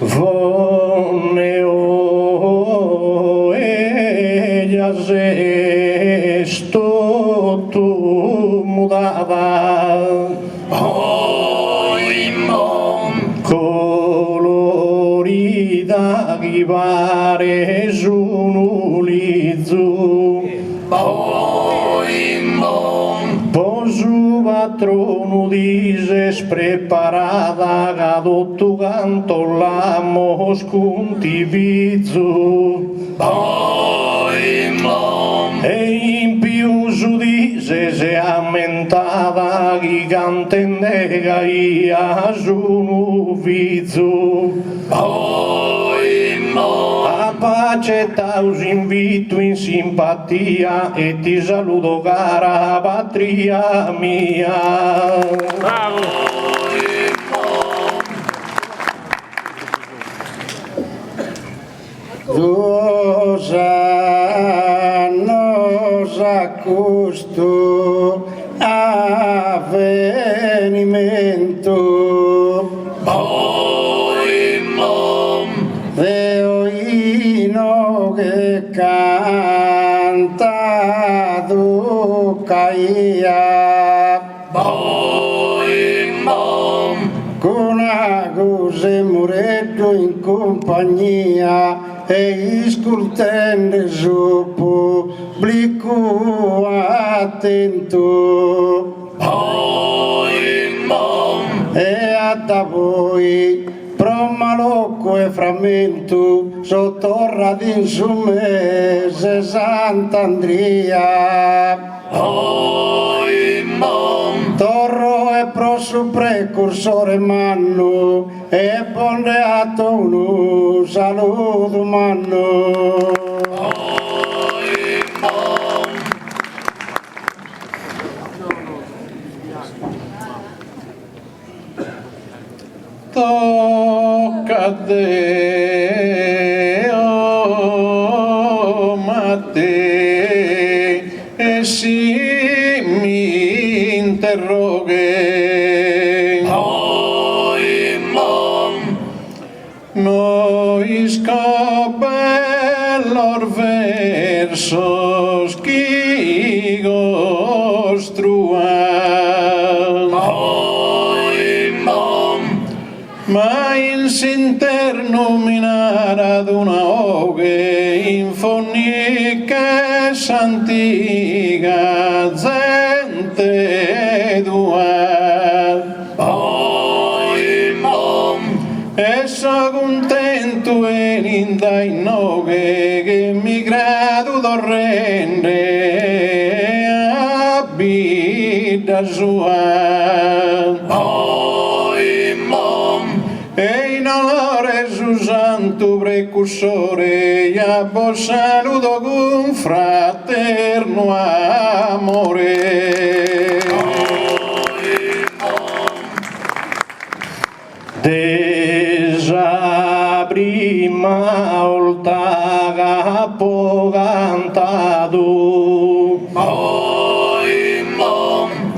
Voneo ella se sto tu mudava colorida ghivare sunulizzu posu patrono dises preparada gadottu canto l'amos contivizzu e in più su dises e ammentada gigantendega ia sunuvizzu a pace taus invito in simpatia e ti saluto cara patria mia. Bravo! Dos annos accusto avvenimento veo ino che canta du caia con agus e muretto in compagnia e iscurtende su pubblico attento e a da voi pro malocco e frammento sottorra d'insumme Sant'Andria Torro e prosu precursore manno e bondeato uno saluto manno tocca a te, oh Matteo, e si mi interroghi. Noi scopellor versos chi costruan. Ma il s'interno minare ad una oghe infonica s'antica gente dua e so contento e linda in noghe che mi grado d'orrende a vita sua e in onore su santo precursore a vos saluto con fraterno amore. Desa prima volta capo cantato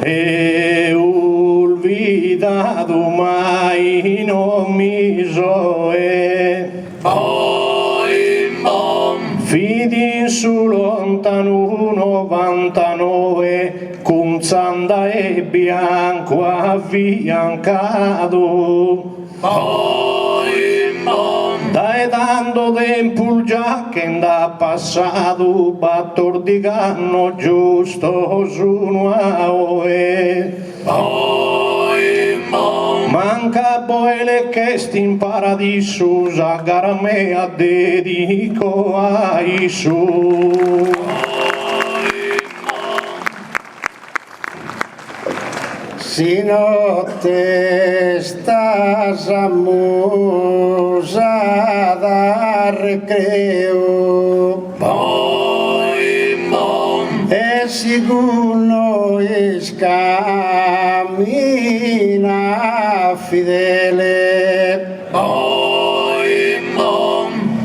e olvidato mai non mi soe fidi su lontano 99 con sanda e bianco avviancato dai tanto tempo già che da passato battor di canno giusto su nuove manca poi le chesti in paradiso a gara me a dedico a Gesù. Si notte stas ammusada recreo e sicuro cammina fedele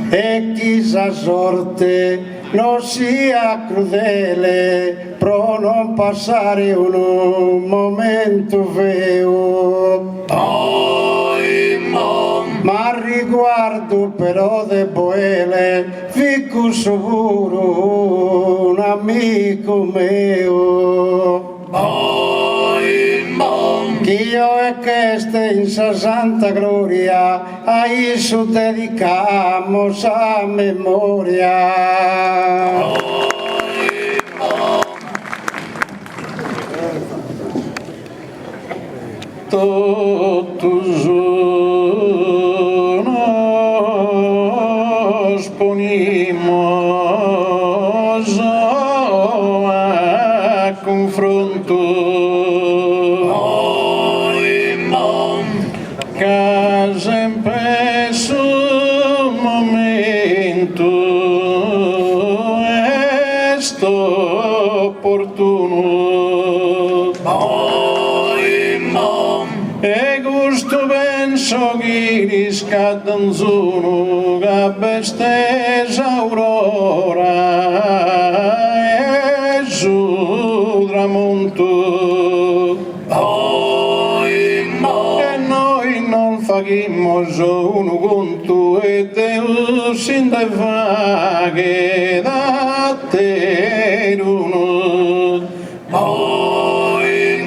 e chissà sorte non sia crudele pro non passare un momento feo ma riguardo però de boele, fico sicuro un amico mio. Che io e che ste in sa santa gloria, a Gesù dedicamos a memoria. Todos nos ponimos a confronto, que sempre su momento est opportuno. E gusto penso che scadanzuno che bestesa aurora e su tramonto. E noi non facciamo uno conto e Deus in de vaghe da te uno.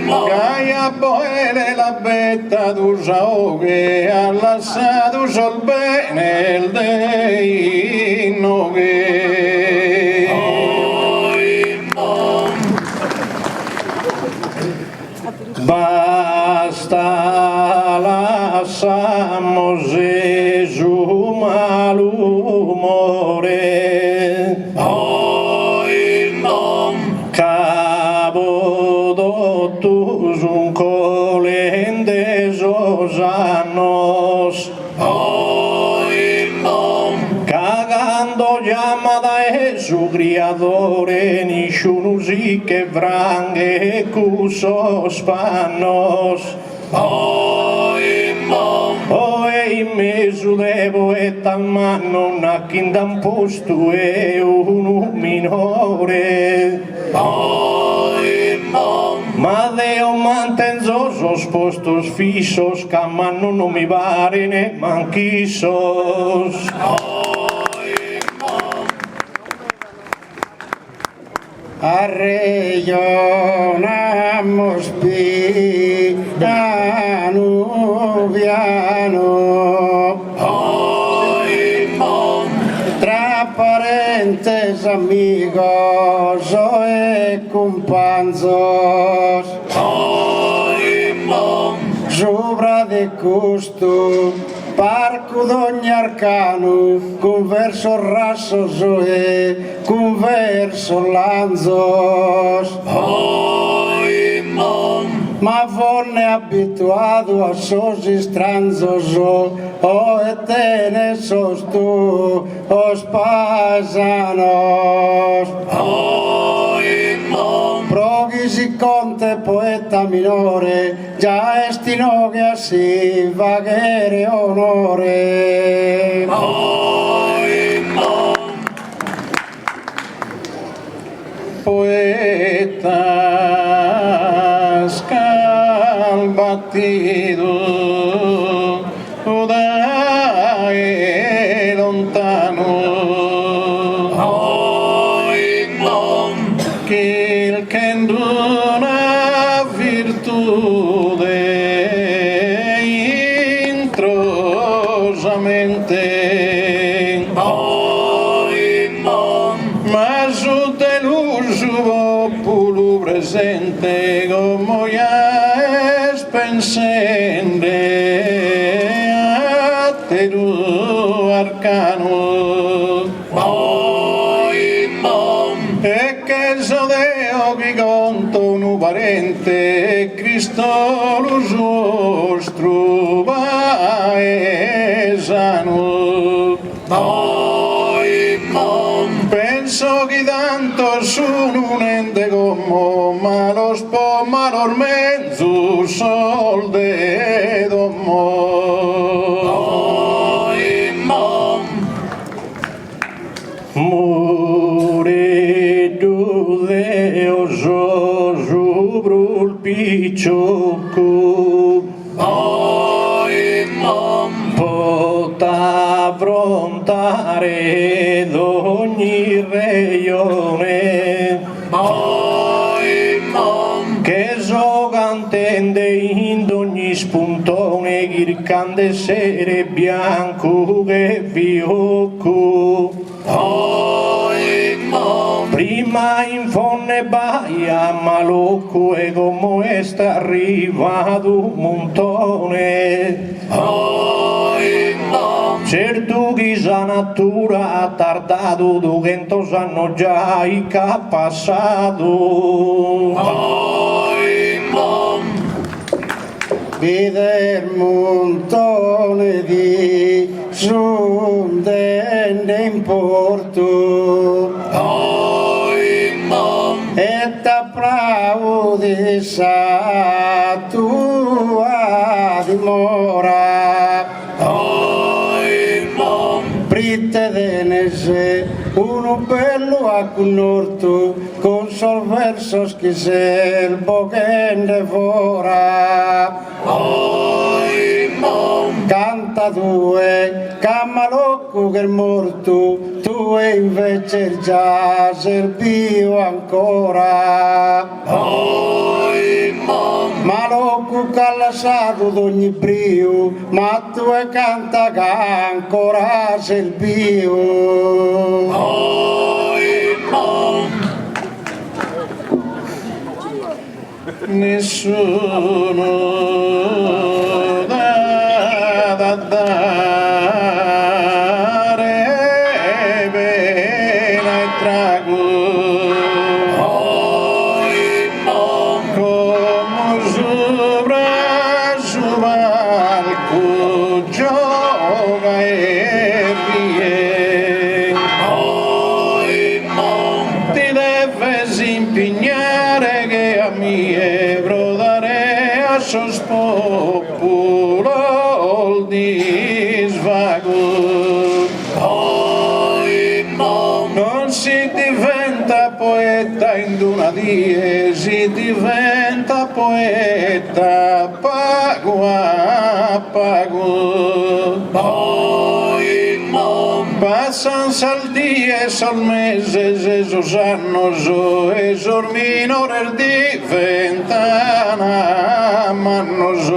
Gaia boele la betta d'usaoghe, ha lasciato sol bene il deinoghe. Basta lasciamo Gesù malumore. Cabo dottus un colendesos annos, cagando llamada e su criadore nisciuno si che vranghe cusos pannos. In mezzo devo e tal manno una kindam posto e un minore. Ma Deo mantenzo sos postos fisos, che a manno non mi pare ne manchisos. Arregionamos piano piano, tra parentes amigos e companzos, sopra de custo parco d'ogni arcano, converso rassos e converso lanzos. Ma vonne abituado a sos estranzos, o etene sos tu, os pasanos. Progis y conte poeta minore, già estino che assi vaghere onore. Poeta scalbattido da lontano, che una virtude introsamente, ma su deluso popolo presente come ya es pensende a te tu arcano. E che so Deo che conto un parente, Cristo lo nostro paesano. Penso che tanto sono un ente come, ma lo spo malor mezzo sol de domo. Moredo Deus obrul picciocco, affrontare d'ogni regione che so cantende in ogni spuntone chircande sere bianco che fiocco prima in fonne baia malocco e come sta arrivato un montone certo chi sa natura ha tardato 200 anni già che è passato vide il montone di giundende in porto e t'applaudi sa tua dimora Britte denese uno bello a connorto con sol versos che sel bogen devora canta due cammalocco che è morto tu e invece già servio ancora malocco che ha lasciato d'ogni brio ma tu e canta che ancora servio nessuno da dare pena e trago come sopra su palco gioca e rie ti devi impegnare che a mie brodare a sospopolo di svago non si diventa poeta in una die si diventa poeta pago a pago passan sal die sol meses esos annos esos minores diventan amannos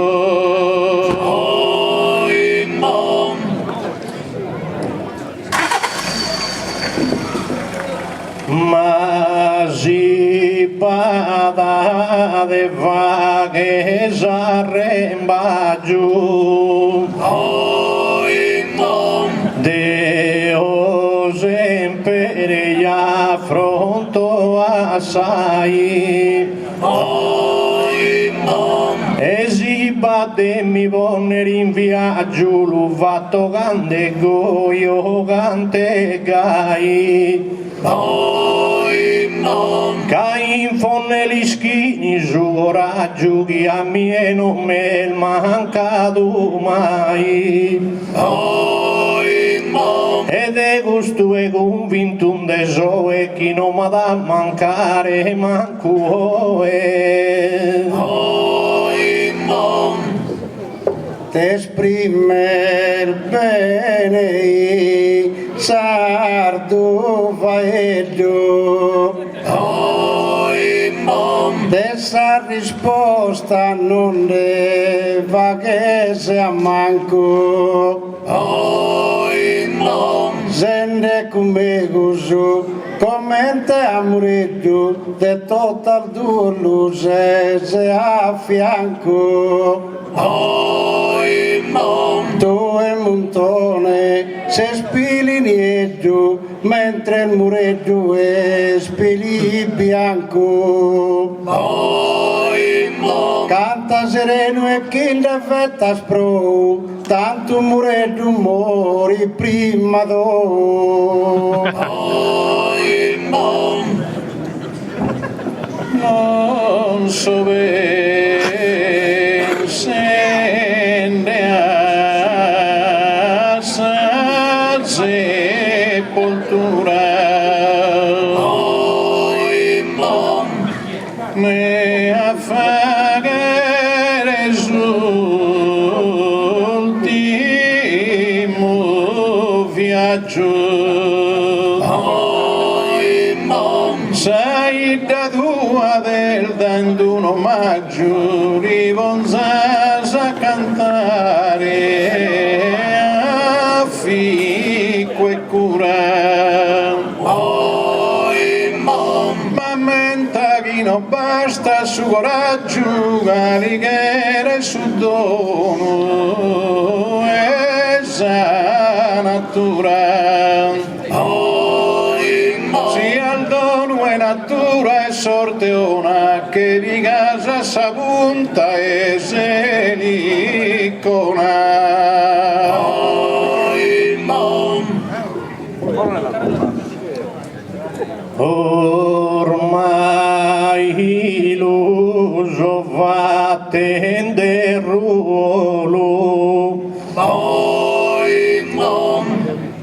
ma si pada de vagues arremba giù Deus impere gli affronto assai e si batte mi vonner in viaggio l'ho fatto cante goio cante gai Cai in fonne gli schini su coraggio che a me non mi è mancato mai ed è questo è convinto un deso e chi non mi da mancare manco è t'esprime il bene sardo faedo dessa risposta non ne va che sia manco Zende come gozo, commente amuretto, de total due luce se a fianco. Tu e montone, se spili nietto, mentre il muretto è spili bianco. Canta sereno e chi le fetta spro, tanto muretto mori prima do. Non so bene se ne ha sepoltura ne a fagare l'ultimo viaggio. Sai da tua del dando un omaggio, rivonzas a cantare a fico e cura. Ma menta chi non basta su coraggio, calighere su dono e sa natura. Natura e sorte una che di casa s'apunta e se li ormai l'uso va tende ruolo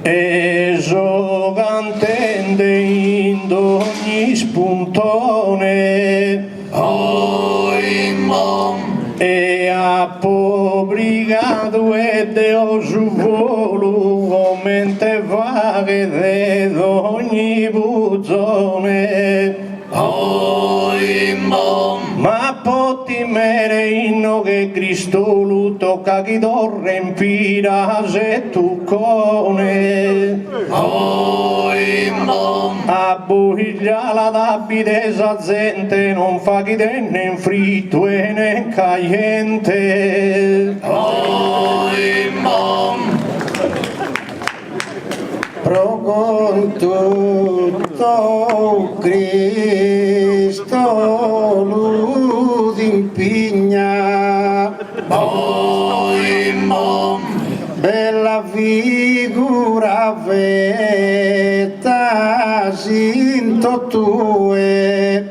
e giocantende in ogni spuntone e a pobrigato e deo su volo mente vaghe de ogni buzzone ma poti mere inno che Cristo lu tocca chi dorre in pira se tu cone a buiglia la dabide sa gente non fa chi tenne in fritto e ne caliente pro con tutto Cristo l'impigna bella figura vetta sinto tue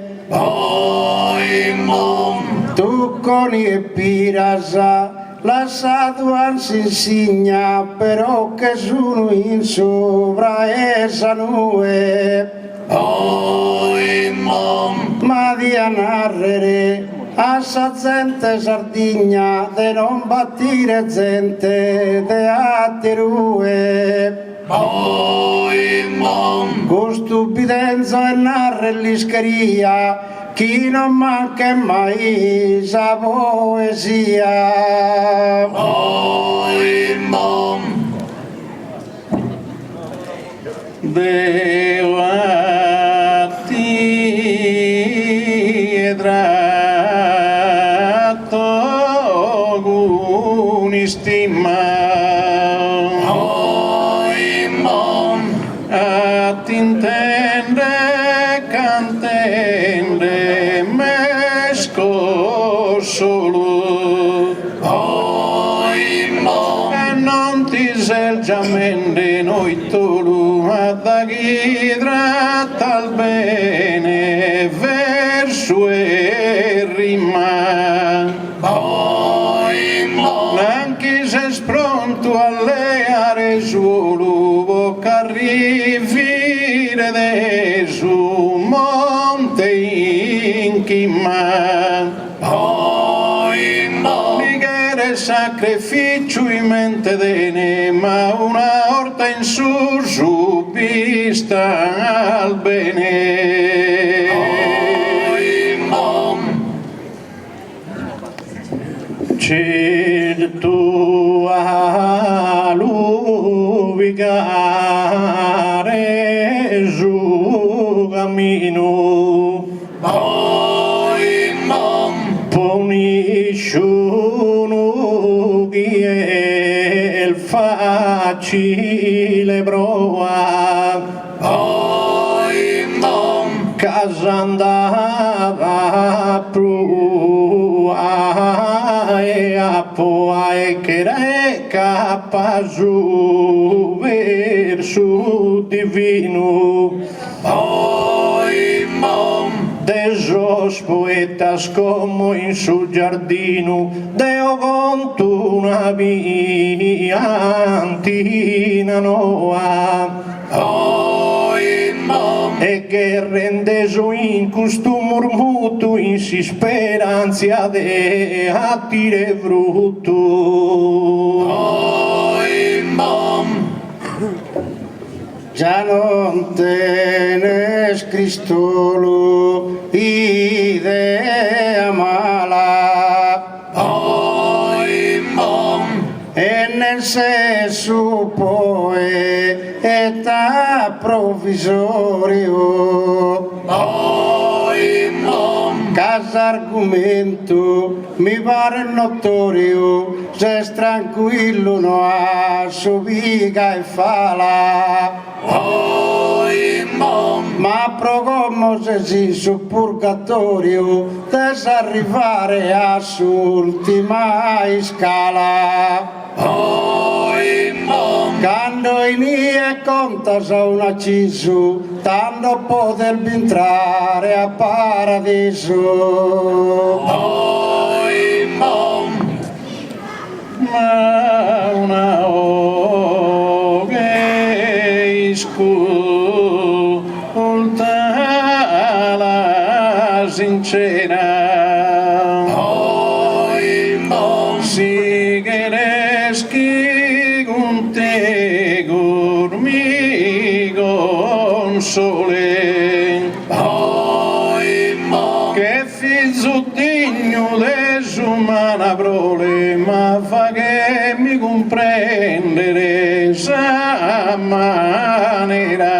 tu con i pirasa lasciato anzi insigna però che sono in sopra essa nube ma di narrere a sa gente sardigna de non battire gente de attirue con stupidenza e narre l'ischeria chi non manca mai sa poesia Devati edrato gunistima attintende cantende mesco solo e non ti selgiamente noi tolu da chi tratta al bene verso e rima anche se spronto alle aree solo bocca arrivire de su monte in chima sacrificio in mente dene ma una orta in su subista al bene certo a luvigare su cammino puniscono chi è il facile prova casa andava a prua e a poi che reca su verso divino desos poetas como in su giardino deo conto una via antina noa e che rendeso in questo murmuto in si speranza de attire frutto già non tenés Cristolo idea mala. Poi mom, E nel senso poeta provvisorio, poi mom, casa argomento mi pare notorio, se tranquillo no ha subiga e fala. poi mom, Ma pro come se si su purgatorio, desarrivare a s'ultima scala. poi mom, Quando inie contas a un acciso, tanto poter entrare a paradiso. poi mom, Ma una che ascolta la sincera, poi mom, si che con te mi console, poi mom, che figlio digno de umana problema fa che mi comprendere sa maniera.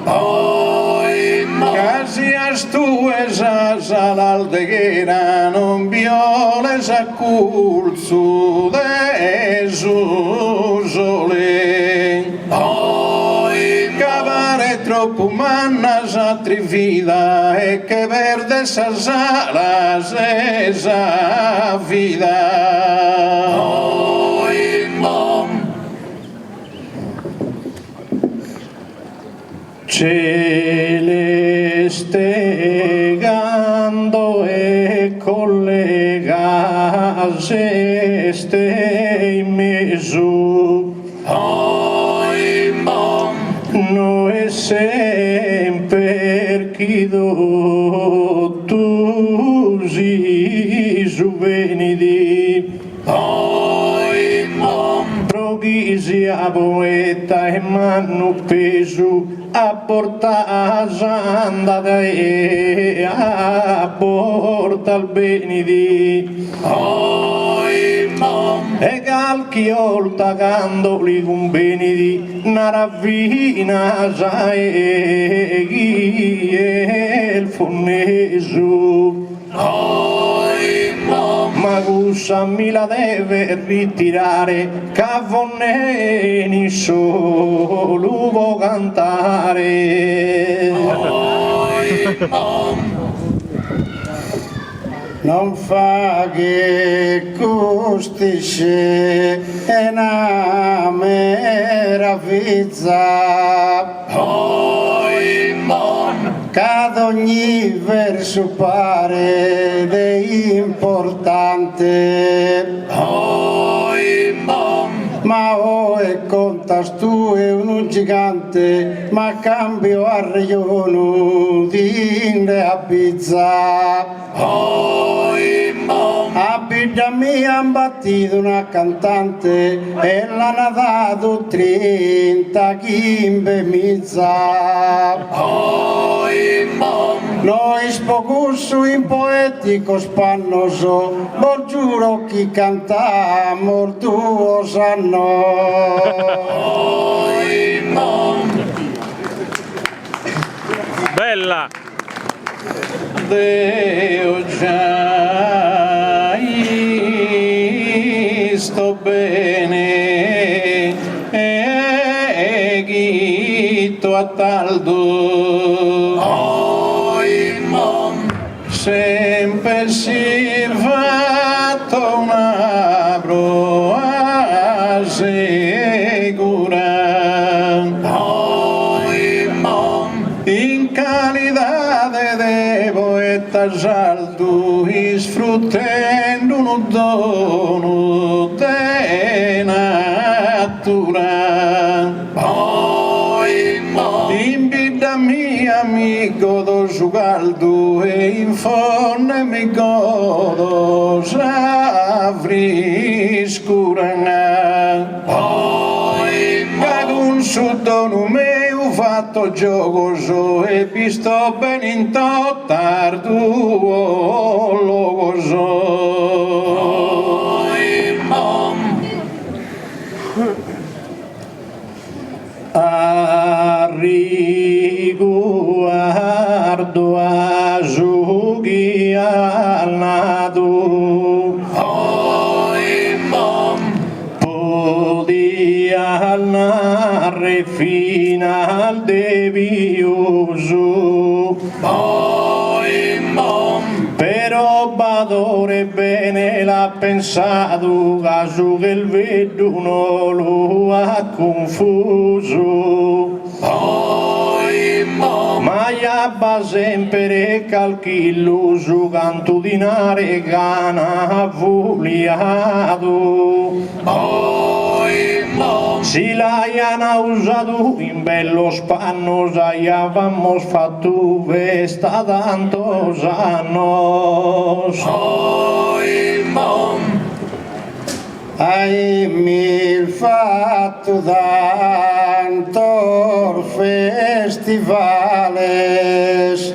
poi mom, Casi as tu esas all'aldeghera non violes a curso de sole. poi Cavare troppo mannas atrevida e che verde sas alas esa vida. poi mom, Celeste gando e collegase ste in mezzo, poi mom, noi sempre chido tu si suvenidi. poi mom, Proghisi a poeta e m'hanno peso a portare andata e a porta al benedì. poi mom, E calchi olta candoli con benedì una ravvina sai chi è il fonneso. poi mom, Ma Gussa mi la deve ritirare, Cavonneni solo può cantare. poi mom, Non fa che costisce è una meraviglia, poi mom, Cada ogni verso pare importante, poi mom, ma o e contas tu è un gigante, ma cambio a regione di a pizza. poi mom, A vita mia han battuto una cantante e l'hanno dato 30 chimbe mizza. poi mom, Noi spocussu in poetico spannoso, ma giuro chi cantamo il tuo sanno. poi mom, Bella! Deo già sto bene e ghito a taldo. poi mom, Sempre si fatto una proa sicura, poi mom, in calidad de poeta saldo, sfruttando un dono de natura. poi mom, In vita mia mi godo su caldo e in fonte mi godo sa frescura. poi mom, Che con su dono meu fatto gioco so e visto ben in tottar tuo logo so. A riguardo a giughi al nado podia narre fino al devioso però badore bene l'ha pensato caso che il veduno lo ha confuso ma abba sempre calchiloso canto dinare gana vuliato si l'aiana usato in bello spanno sai avevamo fatto vesta tantos annos hai mil fatto tanto festivales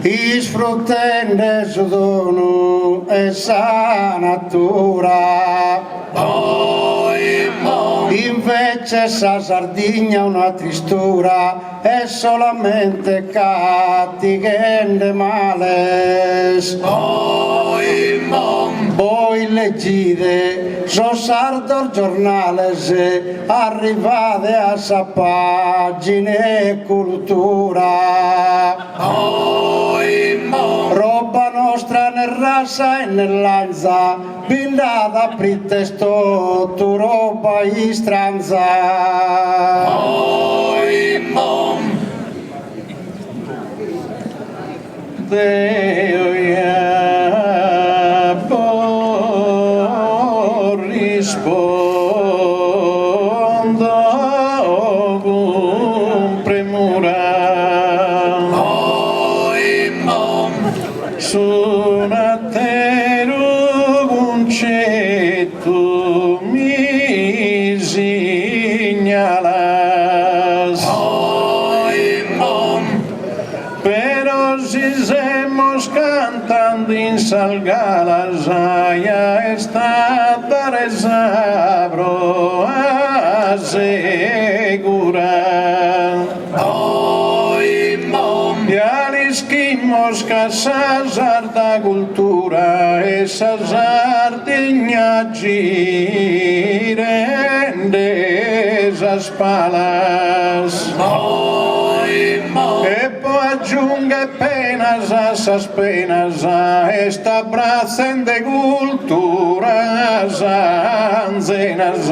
disfrutando su dono esa natura invece esa Sardigna una tristura è solamente cattigende males voi leggite so sardo giornales arrivate a sa pagine cultura roba nostra nel rasa e nell'anza bindata pretesto tu roba istranza Deo risponda con premura sonatero concetto mi segnalas pero si semos cantando in salgalas ya está resabro asegura ya lisquimos casas arda cultura esas Sardigna giren de esas palas e poi aggiunge penas a esas penas a esta bracen de cultura anzenas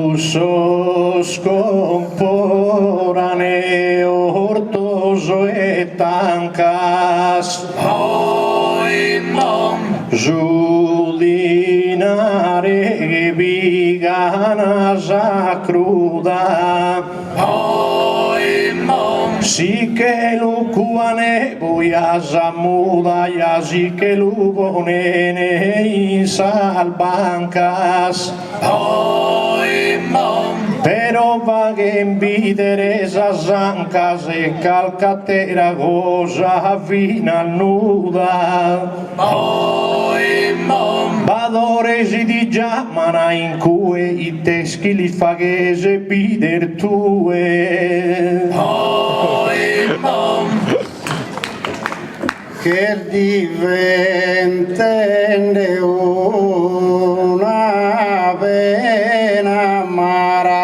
cusos comporaneo ortoso e tancas giudinare viganas a cruda si che lo cuane boia zamuda ya si che lo bonene in salbancas però va che invidere esas ancas e calcatera cosa fino al nuda badore si di già mana in cue i teschi li faghese pider tue che diventende una pena amara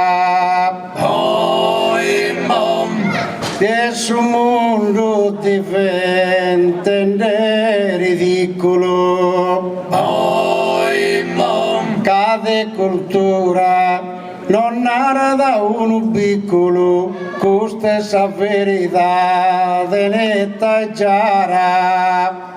che sul mondo diventende ridicolo cade cultura non narra uno piccolo con stessa verità netta e chiara